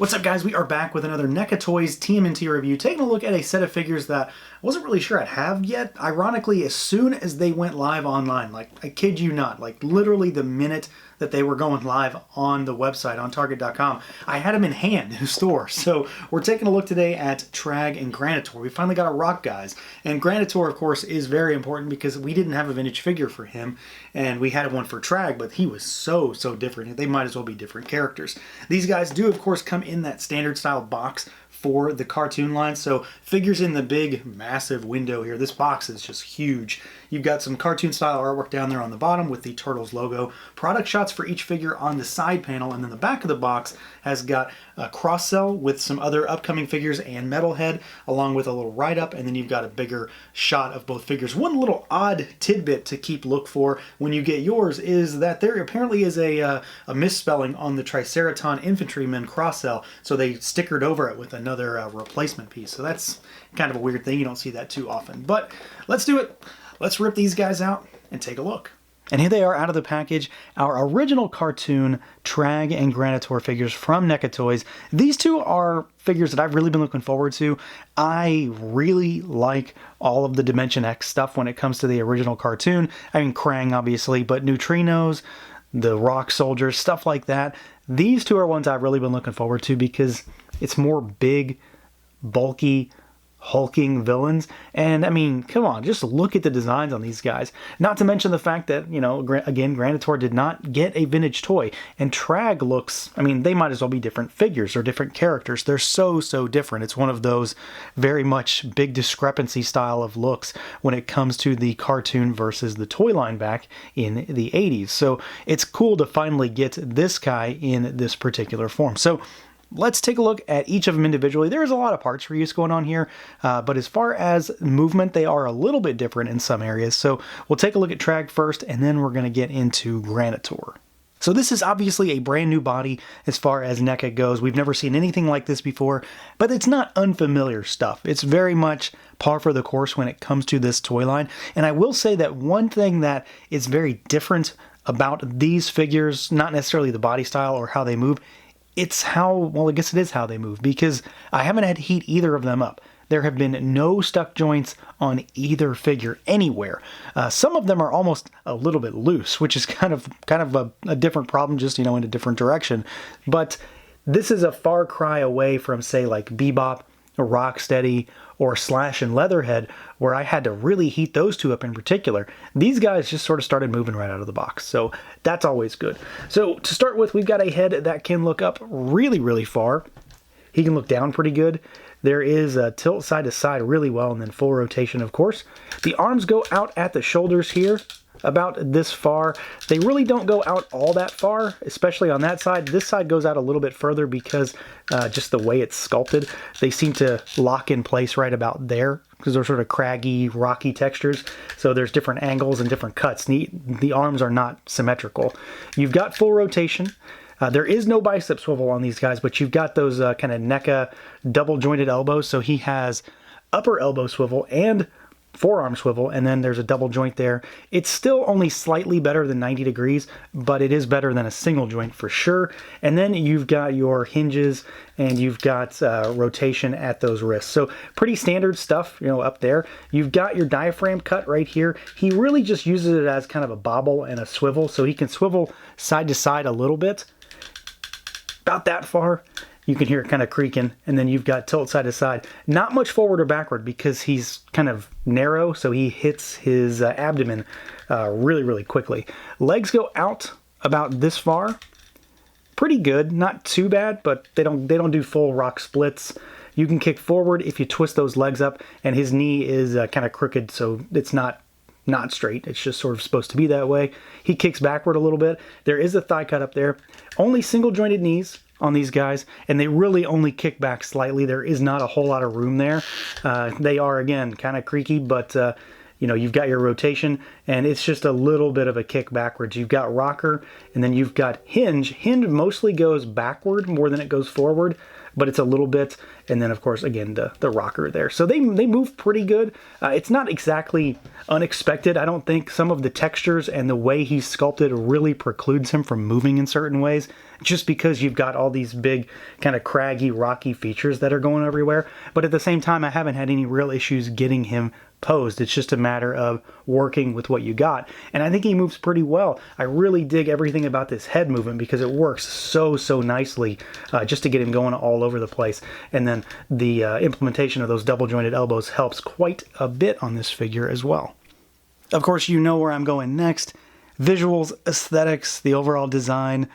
What's up, guys? We are back with another NECA Toys TMNT review, taking a look at a set of figures that I wasn't really sure I'd have yet. Ironically, as soon as they went live online, like, I kid you not, like literally the minute that they were going live on the website, on Target.com, I had them in hand in the store. So we're taking a look today at TRAAG and Granitor. We finally got a rock, guys. And Granitor, of course, is very important because we didn't have a vintage figure for him, and we had one for TRAAG, but he was so different. They might as well be different characters. These guys do, of course, come in that standard style box for the cartoon line. So figures in the big, massive window here. This box is just huge. You've got some cartoon style artwork down there on the bottom with the Turtles logo. Product shots for each figure on the side panel, and then the back of the box has got a cross sell with some other upcoming figures and Metalhead, along with a little write-up, and then you've got a bigger shot of both figures. One little odd tidbit to keep look for when you get yours is that there apparently is a misspelling on the Triceraton Infantryman cross sell, so they stickered over it with another replacement piece. So that's kind of a weird thing. You don't see that too often. But let's do it. Let's rip these guys out and take a look. And here they are out of the package, our original cartoon TRAAG and Granitor figures from NECA Toys. These two are figures that I've really been looking forward to. I really like all of the Dimension X stuff when it comes to the original cartoon. I mean, Krang, obviously, but Neutrinos, the Rock Soldiers, stuff like that. These two are ones I've really been looking forward to because it's more big, bulky, hulking villains. And I mean, come on, just look at the designs on these guys. Not to mention the fact that, you know, again, Granitor did not get a vintage toy. And TRAAG looks, I mean, they might as well be different figures or different characters. They're so different. It's one of those very much big discrepancy style of looks when it comes to the cartoon versus the toy line back in the 80s. So it's cool to finally get this guy in this particular form. So let's take a look at each of them individually. There's a lot of parts reuse going on here, but as far as movement, they are a little bit different in some areas. So we'll take a look at TRAAG first, and then we're going to get into Granitor. So this is obviously a brand new body as far as NECA goes. We've never seen anything like this before, but it's not unfamiliar stuff. It's very much par for the course when it comes to this toy line. And I will say that one thing that is very different about these figures, not necessarily the body style or how they move, it's how, well, I guess it is how they move, because I haven't had to heat either of them up. There have been no stuck joints on either figure anywhere. Some of them are almost a little bit loose, which is kind of a different problem, just, you know, in a different direction. But this is a far cry away from, say, like Bebop or Rocksteady or Slash and Leatherhead, where I had to really heat those two up in particular. These guys just sort of started moving right out of the box, so that's always good. So to start with, we've got a head that can look up really far. He can look down pretty good. There is a tilt side to side really well, and then full rotation, of course. The arms go out at the shoulders here, about this far. They really don't go out all that far, especially on that side. This side goes out a little bit further because just the way it's sculpted, they seem to lock in place right about there because they're sort of craggy, rocky textures. So there's different angles and different cuts. The arms are not symmetrical. You've got full rotation. There is no bicep swivel on these guys, but you've got those kind of NECA double jointed elbows. So he has upper elbow swivel and forearm swivel, and then there's a double joint there. It's still only slightly better than 90 degrees, but it is better than a single joint for sure. And then you've got your hinges and you've got rotation at those wrists. So pretty standard stuff, you know, up there. You've got your diaphragm cut right here. He really just uses it as kind of a bobble and a swivel, so he can swivel side to side a little bit, about that far. You can hear it kind of creaking, and then you've got tilt side to side. Not much forward or backward because he's kind of narrow, so he hits his abdomen really quickly. Legs go out about this far. Pretty good, not too bad, but they don't do full rock splits. You can kick forward if you twist those legs up, and his knee is kind of crooked, so it's not straight. It's just sort of supposed to be that way. He kicks backward a little bit. There is a thigh cut up there. Only single jointed knees on these guys, and they really only kick back slightly. There is not a whole lot of room there. They are, again, kind of creaky, but you know, you've got your rotation, and it's just a little bit of a kick backwards. You've got rocker, and then you've got hinge. Hinge mostly goes backward more than it goes forward, but it's a little bit. And then, of course, again, the rocker there. So they move pretty good. It's not exactly unexpected. I don't think some of the textures and the way he's sculpted really precludes him from moving in certain ways, just because you've got all these big kind of craggy, rocky features that are going everywhere. But at the same time, I haven't had any real issues getting him posed. It's just a matter of working with what you got. And I think he moves pretty well. I really dig everything about this head movement because it works so nicely just to get him going all over the place. And then the implementation of those double jointed elbows helps quite a bit on this figure as well. Of course, you know where I'm going next. Visuals, aesthetics, the overall design.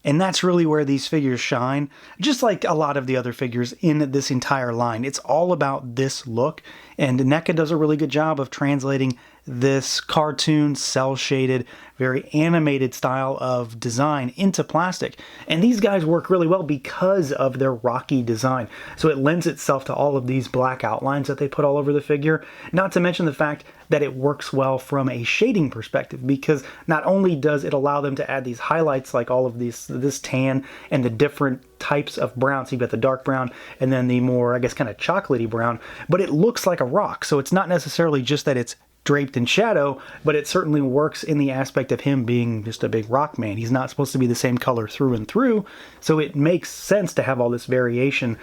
And that's really where these figures shine, just like a lot of the other figures in this entire line. It's all about this look, and NECA does a really good job of translating this cartoon, cel-shaded, very animated style of design into plastic. And these guys work really well because of their rocky design. So it lends itself to all of these black outlines that they put all over the figure, not to mention the fact that it works well from a shading perspective, because not only does it allow them to add these highlights like all of this tan and the different types of brown, so you've got the dark brown and then the more, I guess, kind of chocolatey brown, but it looks like a rock. So it's not necessarily just that it's draped in shadow, but it certainly works in the aspect of him being just a big rock man. He's not supposed to be the same color through and through, so it makes sense to have all this variation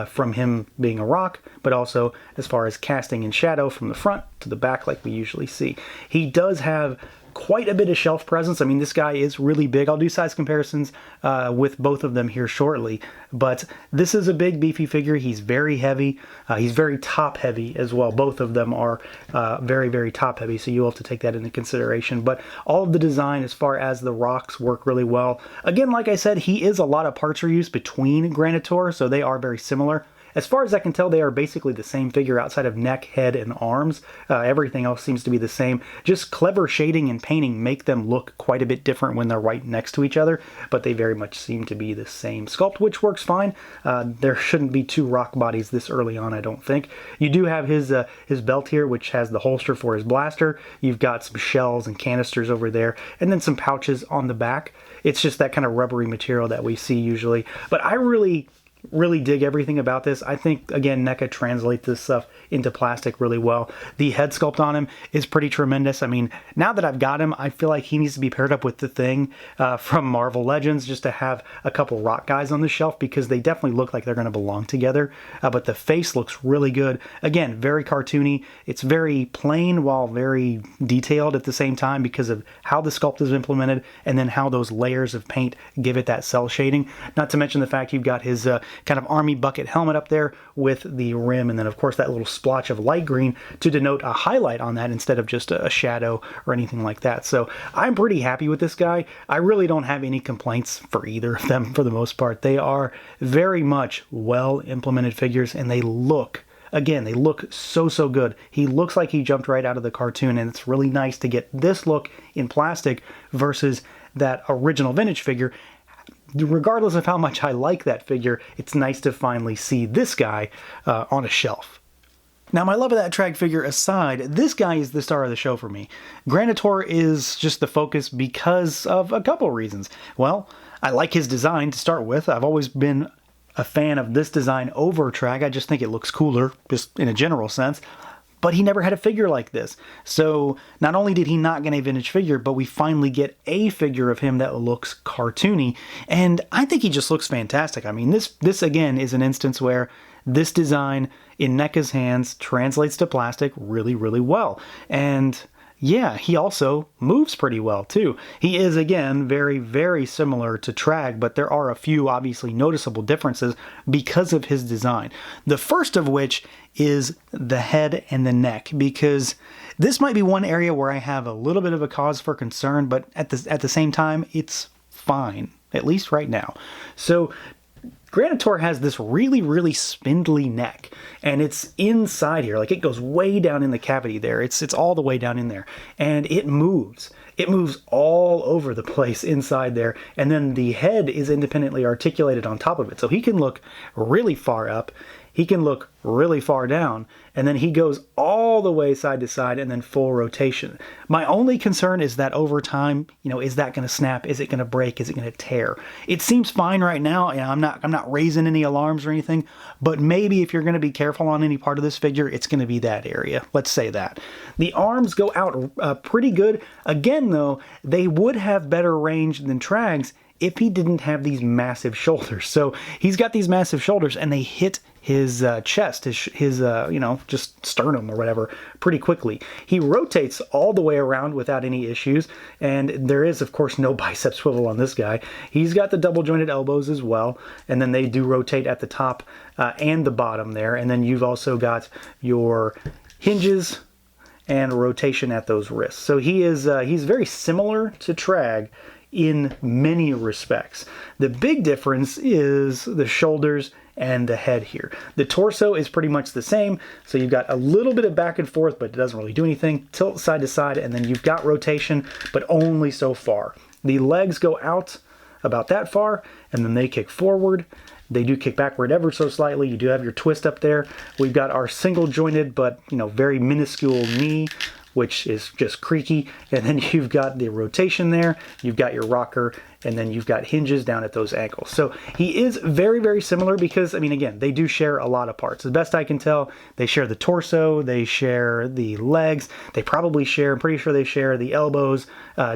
from him being a rock, but also as far as casting in shadow from the front to the back like we usually see. He does have quite a bit of shelf presence. I mean, this guy is really big. I'll do size comparisons with both of them here shortly, but this is a big, beefy figure. He's very heavy. He's very top heavy as well. Both of them are very top heavy, so you'll have to take that into consideration. But all of the design as far as the rocks work really well. Again, like I said, he is a lot of parts reuse between Granitor, so they are very similar. As far as I can tell, they are basically the same figure outside of neck, head, and arms. Everything else seems to be the same. Just clever shading and painting make them look quite a bit different when they're right next to each other, but they very much seem to be the same sculpt, which works fine. There shouldn't be two rock bodies this early on, I don't think. You do have his belt here, which has the holster for his blaster. You've got some shells and canisters over there, and then some pouches on the back. It's just that kind of rubbery material that we see usually. But I really dig everything about this. I think, again, NECA translates this stuff into plastic really well. The head sculpt on him is pretty tremendous. I mean, now that I've got him, I feel like he needs to be paired up with the Thing from Marvel Legends, just to have a couple rock guys on the shelf, because they definitely look like they're going to belong together. But the face looks really good. Again, very cartoony. It's very plain while very detailed at the same time because of how the sculpt is implemented and then how those layers of paint give it that cel shading. Not to mention the fact you've got his kind of army bucket helmet up there with the rim, and then of course that little splotch of light green to denote a highlight on that instead of just a shadow or anything like that. So I'm pretty happy with this guy. I really don't have any complaints for either of them for the most part. They are very much well implemented figures, and they look, again, they look so good. He looks like he jumped right out of the cartoon, and it's really nice to get this look in plastic versus that original vintage figure. Regardless of how much I like that figure, it's nice to finally see this guy on a shelf. Now, my love of that TRAAG figure aside, this guy is the star of the show for me. Granitor is just the focus because of a couple reasons. Well, I like his design to start with. I've always been a fan of this design over TRAAG. I just think it looks cooler, just in a general sense. But he never had a figure like this. So not only did he not get a vintage figure, but we finally get a figure of him that looks cartoony. And I think he just looks fantastic. I mean, this again is an instance where this design in NECA's hands translates to plastic really well. And yeah, he also moves pretty well too. He is, again, very similar to TRAAG, but there are a few obviously noticeable differences because of his design. The first of which is the head and the neck, because this might be one area where I have a little bit of a cause for concern, but at the same time, it's fine, at least right now. So Granitor has this really spindly neck, and it's inside here, like it goes way down in the cavity there. It's all the way down in there, and it moves. It moves all over the place inside there, and then the head is independently articulated on top of it, so he can look really far up. he can look really far down, and then he goes all the way side to side and then full rotation. My only concern is that over time, is that going to snap? Is it going to break? Is it going to tear? It seems fine right now. I'm not raising any alarms or anything, but maybe if you're going to be careful on any part of this figure, it's going to be that area. Let's say that. The arms go out pretty good. Again, though, they would have better range than TRAAG's if he didn't have these massive shoulders. So he's got these massive shoulders, and they hit his chest, his just sternum or whatever, pretty quickly. He rotates all the way around without any issues, and there is, of course, no bicep swivel on this guy. He's got the double jointed elbows as well, and then they do rotate at the top and the bottom there, and then you've also got your hinges and rotation at those wrists. So he's very similar to TRAAG in many respects. The big difference is the shoulders and the head here. The torso is pretty much the same, so you've got a little bit of back and forth, but it doesn't really do anything. Tilt side to side, and then you've got rotation, but only so far. The legs go out about that far, and then they kick forward. They do kick backward ever so slightly. You do have your twist up there. We've got our single jointed, but very minuscule knee, which is just creaky, and then you've got the rotation there, you've got your rocker, and then you've got hinges down at those ankles. So he is very, very similar because, again, they do share a lot of parts. As best I can tell, they share the torso, they share the legs, they probably share, I'm pretty sure they share the elbows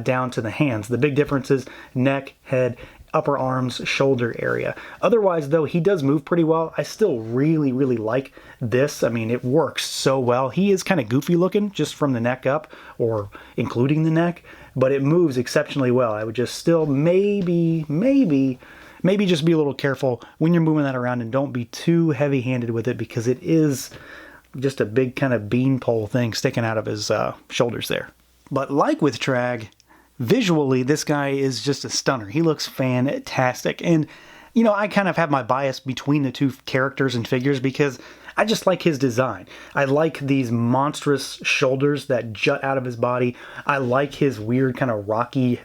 down to the hands. The big difference is neck, head, upper arms, shoulder area. Otherwise, though, he does move pretty well. I still really, really like this. It works so well. He is kind of goofy looking just from the neck up, or including the neck, but it moves exceptionally well. I would just still maybe just be a little careful when you're moving that around, and don't be too heavy-handed with it, because it is just a big kind of beanpole thing sticking out of his shoulders there. But like with TRAAG, visually, this guy is just a stunner. He looks fantastic. And, I kind of have my bias between the two characters and figures because I just like his design. I like these monstrous shoulders that jut out of his body. I like his weird kind of rocky,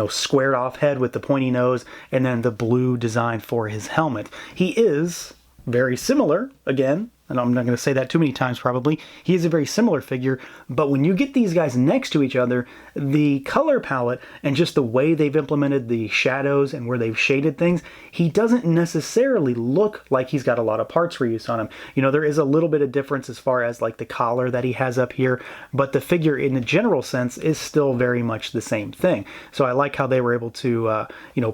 squared off head with the pointy nose, and then the blue design for his helmet. He is very similar, again, and I'm not going to say that too many times probably, he is a very similar figure, but when you get these guys next to each other, the color palette and just the way they've implemented the shadows and where they've shaded things, he doesn't necessarily look like he's got a lot of parts reuse on him. There is a little bit of difference as far as like the collar that he has up here, but the figure in a general sense is still very much the same thing. So I like how they were able to,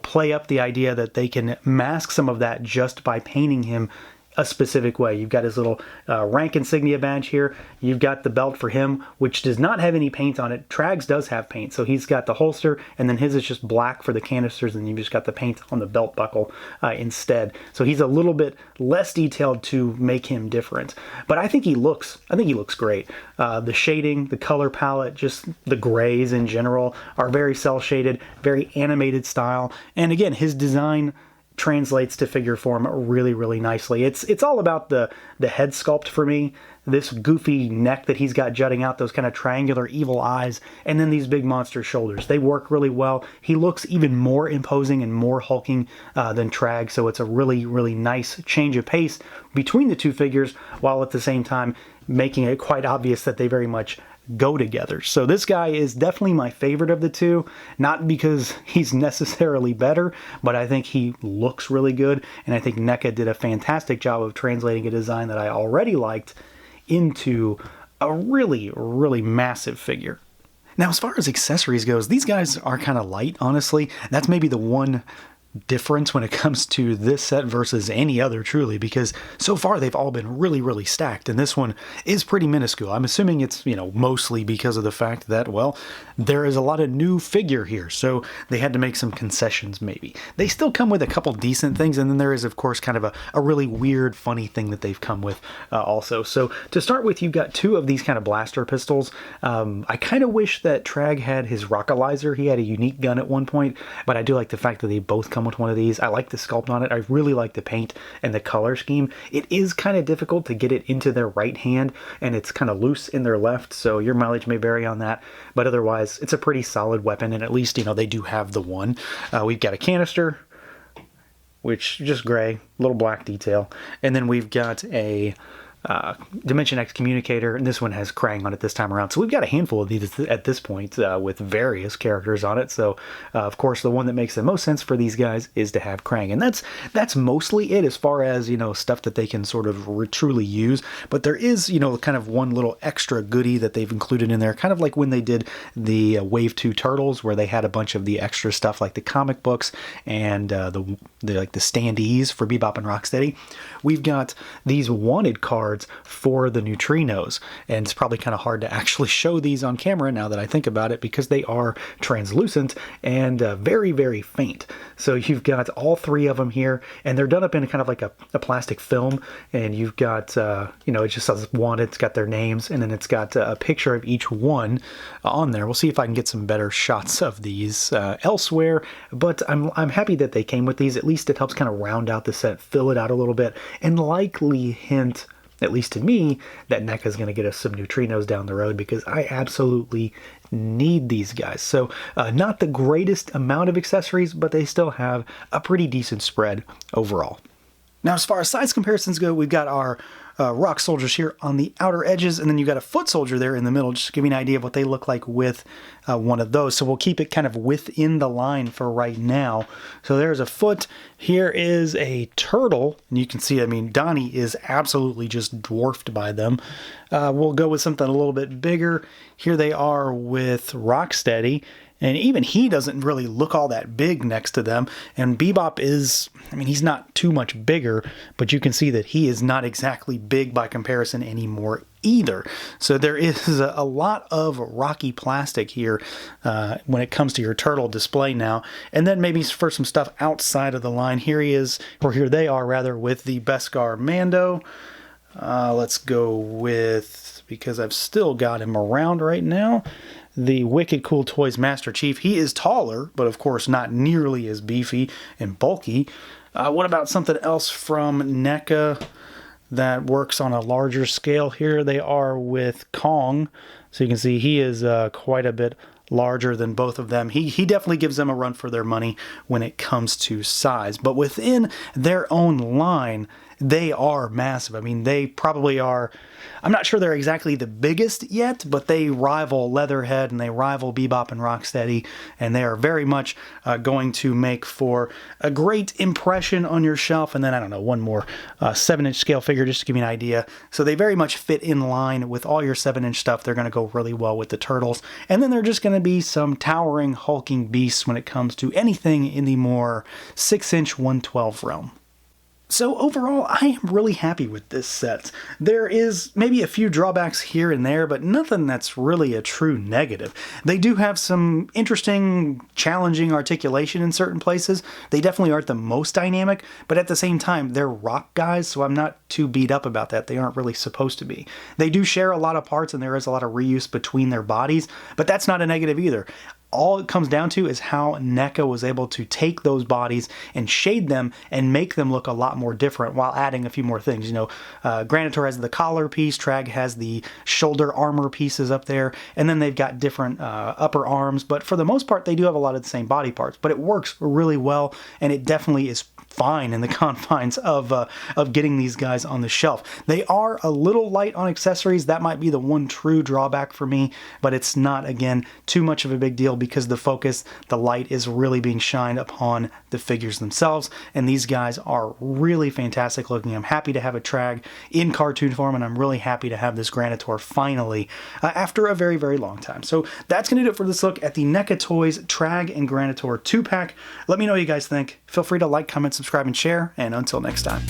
play up the idea that they can mask some of that just by painting him a specific way. You've got his little rank insignia badge here. You've got the belt for him, which does not have any paint on it. TRAAG's does have paint, so he's got the holster, and then his is just black for the canisters, and you've just got the paint on the belt buckle instead. So he's a little bit less detailed to make him different. But I think he looks great. The shading, the color palette, just the grays in general are very cel shaded, very animated style. And again, his design translates to figure form really, really nicely. It's all about the head sculpt for me. This goofy neck that he's got jutting out, those kind of triangular evil eyes, and then these big monster shoulders. They work really well. He looks even more imposing and more hulking than TRAAG, so it's a really, really nice change of pace between the two figures, while at the same time making it quite obvious that they very much go together. So this guy is definitely my favorite of the two, not because he's necessarily better, but I think he looks really good, and I think NECA did a fantastic job of translating a design that I already liked into a really, really massive figure. Now, as far as accessories goes, these guys are kind of light, honestly. That's maybe the one difference when it comes to this set versus any other, truly, because so far they've all been really, really stacked, and this one is pretty minuscule. I'm assuming it's, mostly because of the fact that, well, there is a lot of new figure here, so they had to make some concessions, maybe. They still come with a couple decent things, and then there is, of course, kind of a really weird, funny thing that they've come with also. So to start with, you've got two of these kind of blaster pistols. I kind of wish that TRAAG had his Rockalizer. He had a unique gun at one point, but I do like the fact that they both come with one of these. I like the sculpt on it. I really like the paint and the color scheme. It is kind of difficult to get it into their right hand, and it's kind of loose in their left, so your mileage may vary on that, but otherwise it's a pretty solid weapon, and at least they do have the one. We've got a canister, which is just gray, little black detail. And then we've got a Dimension X Communicator, and this one has Krang on it this time around. So we've got a handful of these at this point with various characters on it. So of course the one that makes the most sense for these guys is to have Krang, and that's mostly it as far as, you know, stuff that they can sort of truly use. But there is, you know, kind of one little extra goodie that they've included in there, kind of like when they did the Wave 2 Turtles, where they had a bunch of the extra stuff like the comic books and the standees for Bebop and Rocksteady. We've got these wanted cards for the neutrinos, and it's probably kind of hard to actually show these on camera now that I think about it, because they are translucent and very, very faint. So you've got all three of them here, and they're done up in kind of like a plastic film, and you've got you know, it just says wanted, it's got their names, and then it's got a picture of each one on there. We'll see if I can get some better shots of these elsewhere, but I'm happy that they came with these. At least it helps kind of round out the set, fill it out a little bit, and likely hint, at least to me, that NECA is going to get us some neutrinos down the road, because I absolutely need these guys. So not the greatest amount of accessories, but they still have a pretty decent spread overall. Now, as far as size comparisons go, we've got our rock soldiers here on the outer edges, and then you've got a foot soldier there in the middle, just to give you an idea of what they look like with one of those. So we'll keep it kind of within the line for right now. So there's a foot. Here is a turtle, and you can see, I mean, Donnie is absolutely just dwarfed by them. We'll go with something a little bit bigger. Here they are with Rocksteady, and even he doesn't really look all that big next to them. And Bebop is, I mean, he's not too much bigger, but you can see that he is not exactly big by comparison anymore either. So there is a lot of rocky plastic here when it comes to your turtle display now. And then maybe for some stuff outside of the line, here he is, or here they are rather, with the Beskar Mando. Let's go with, because I've still got him around right now, the Wicked Cool Toys Master Chief. He is taller, but of course not nearly as beefy and bulky. What about something else from NECA that works on a larger scale? Here they are with Kong. So you can see he is quite a bit larger than both of them. He definitely gives them a run for their money when it comes to size. But within their own line, they are massive. I mean, they probably are, I'm not sure they're exactly the biggest yet, but they rival Leatherhead and they rival Bebop and Rocksteady, and they are very much going to make for a great impression on your shelf. And then, I don't know, one more 7-inch scale figure just to give you an idea. So they very much fit in line with all your 7-inch stuff. They're going to go really well with the turtles. And then they're just going to be some towering, hulking beasts when it comes to anything in the more 6-inch 112 realm. So overall, I am really happy with this set. There is maybe a few drawbacks here and there, but nothing that's really a true negative. They do have some interesting, challenging articulation in certain places. They definitely aren't the most dynamic, but at the same time, they're rock guys, so I'm not too beat up about that. They aren't really supposed to be. They do share a lot of parts, and there is a lot of reuse between their bodies, but that's not a negative either. All it comes down to is how NECA was able to take those bodies and shade them and make them look a lot more different while adding a few more things. You know, Granitor has the collar piece, TRAAG has the shoulder armor pieces up there, and then they've got different upper arms, but for the most part they do have a lot of the same body parts, but it works really well, and it definitely is fine in the confines of getting these guys on the shelf. They are a little light on accessories. That might be the one true drawback for me, but it's not, again, too much of a big deal because the focus, the light is really being shined upon the figures themselves, and these guys are really fantastic looking. I'm happy to have a TRAAG in cartoon form, and I'm really happy to have this Granitor finally after a very, very long time. So that's going to do it for this look at the NECA Toys TRAAG and Granitor 2-pack. Let me know what you guys think. Feel free to like, comment, subscribe, and share, and until next time.